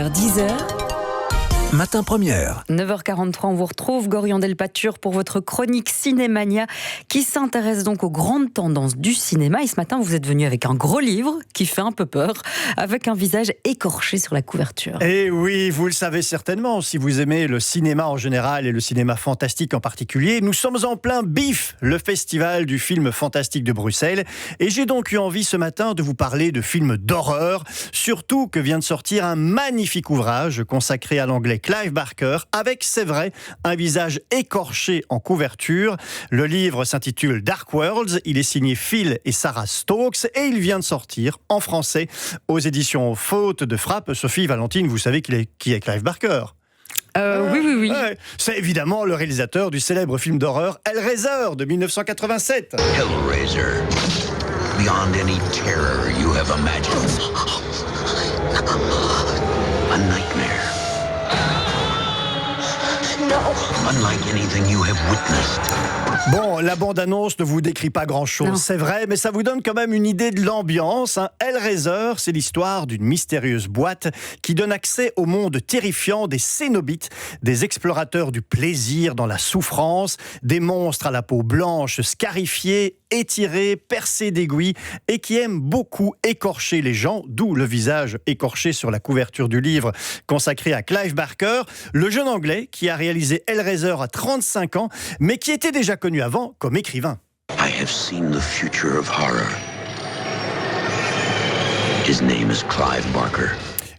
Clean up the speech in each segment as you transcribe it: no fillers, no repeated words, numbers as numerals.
9h, 10h. Matin Première. 9h43, on vous retrouve, Gorian Delpâture, pour votre chronique Cinémania, qui s'intéresse donc aux grandes tendances du cinéma. Et ce matin, vous êtes venu avec un gros livre qui fait un peu peur, avec un visage écorché sur la couverture. Et oui, vous le savez certainement, si vous aimez le cinéma en général et le cinéma fantastique en particulier, nous sommes en plein BIF, le festival du film fantastique de Bruxelles. Et j'ai donc eu envie ce matin de vous parler de films d'horreur, surtout que vient de sortir un magnifique ouvrage consacré à l'anglais Clive Barker, avec, c'est vrai, un visage écorché en couverture. Le livre s'intitule Dark Worlds, il est signé Phil et Sarah Stokes et il vient de sortir en français aux éditions Faute de Frappe. Sophie, Valentine, vous savez qui est Clive Barker? Oui. Ouais. C'est évidemment le réalisateur du célèbre film d'horreur Hellraiser de 1987. Hellraiser. Beyond any terror you have imagined. A nightmare. Unlike anything you have witnessed. Bon, la bande-annonce ne vous décrit pas grand-chose, c'est vrai, mais ça vous donne quand même une idée de l'ambiance. Hellraiser, c'est l'histoire d'une mystérieuse boîte qui donne accès au monde terrifiant des Cénobites, des explorateurs du plaisir dans la souffrance, des monstres à la peau blanche, scarifiés, étirés, percés d'aiguilles et qui aiment beaucoup écorcher les gens, d'où le visage écorché sur la couverture du livre consacré à Clive Barker, le jeune anglais qui a réalisé Hellraiser à 35 ans, mais qui était déjà connu avant comme écrivain. I have seen the future of horror. His name is Clive Barker.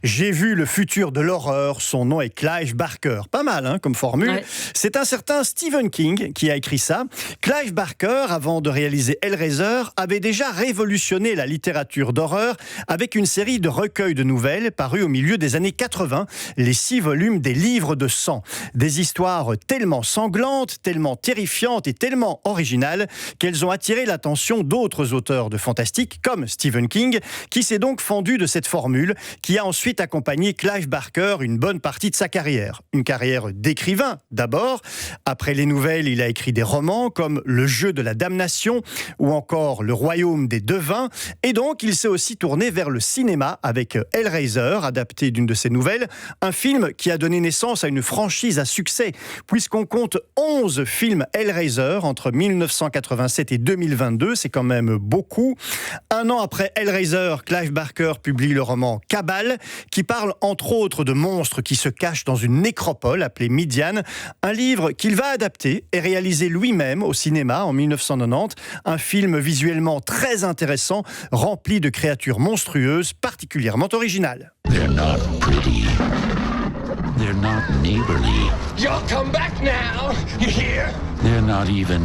J'ai vu le futur de l'horreur, son nom est Clive Barker. Pas mal comme formule. Ouais. C'est un certain Stephen King qui a écrit ça. Clive Barker, avant de réaliser Hellraiser, avait déjà révolutionné la littérature d'horreur avec une série de recueils de nouvelles parus au milieu des années 80, les 6 volumes des livres de sang. Des histoires tellement sanglantes, tellement terrifiantes et tellement originales qu'elles ont attiré l'attention d'autres auteurs de fantastique, comme Stephen King, qui s'est donc fendu de cette formule, qui a ensuite accompagné Clive Barker une bonne partie de sa carrière. Une carrière d'écrivain d'abord. Après les nouvelles, il a écrit des romans comme Le jeu de la damnation ou encore Le royaume des devins. Et donc, il s'est aussi tourné vers le cinéma avec Hellraiser, adapté d'une de ses nouvelles. Un film qui a donné naissance à une franchise à succès, puisqu'on compte 11 films Hellraiser entre 1987 et 2022. C'est quand même beaucoup. Un an après Hellraiser, Clive Barker publie le roman Cabal, qui parle entre autres de monstres qui se cachent dans une nécropole appelée Midian, un livre qu'il va adapter et réaliser lui-même au cinéma en 1990, un film visuellement très intéressant, rempli de créatures monstrueuses, particulièrement originales. They're not pretty. They're not neighborly. Y'all come back now, you hear? They're not even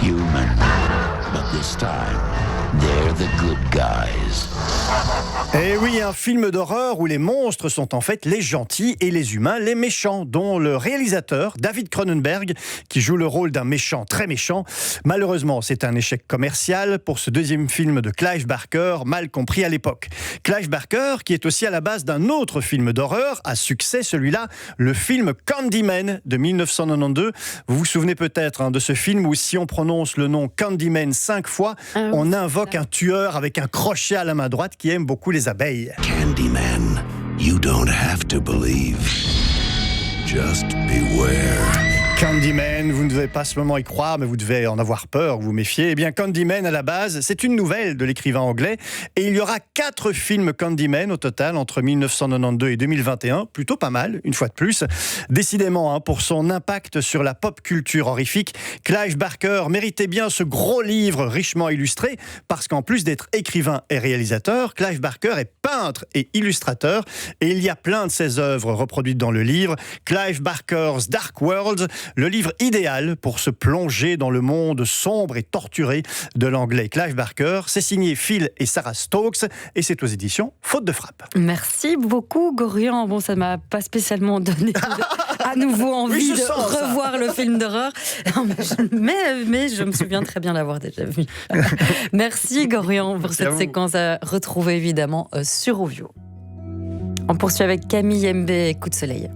human. But this time, they're the good guys. Et oui, un film d'horreur où les monstres sont en fait les gentils et les humains les méchants, dont le réalisateur, David Cronenberg, qui joue le rôle d'un méchant très méchant. Malheureusement, c'est un échec commercial pour ce deuxième film de Clive Barker, mal compris à l'époque. Clive Barker, qui est aussi à la base d'un autre film d'horreur, à succès celui-là, le film Candyman de 1992. Vous vous souvenez peut-être de ce film où si on prononce le nom Candyman 5 fois, on invoque un tueur avec un crochet à la main droite qui aime beaucoup les abeilles. Candyman, you don't have to believe. Just beware. Candyman, vous ne devez pas seulement y croire, mais vous devez en avoir peur, vous méfiez. Eh bien, Candyman, à la base, c'est une nouvelle de l'écrivain anglais. Et il y aura 4 films Candyman au total entre 1992 et 2021. Plutôt pas mal, une fois de plus. Décidément, pour son impact sur la pop culture horrifique, Clive Barker méritait bien ce gros livre richement illustré, parce qu'en plus d'être écrivain et réalisateur, Clive Barker est peintre et illustrateur. Et il y a plein de ses œuvres reproduites dans le livre. Clive Barker's Dark Worlds, le livre idéal pour se plonger dans le monde sombre et torturé de l'anglais Clive Barker. C'est signé Phil et Sarah Stokes et c'est aux éditions Faute de Frappe. Merci beaucoup, Gorian. Bon, ça ne m'a pas spécialement donné à nouveau envie de revoir le film d'horreur. Mais je me souviens très bien l'avoir déjà vu. Merci, Gorian, pour cette séquence à retrouver évidemment sur Ovio. On poursuit avec Camille MB, Coup de soleil.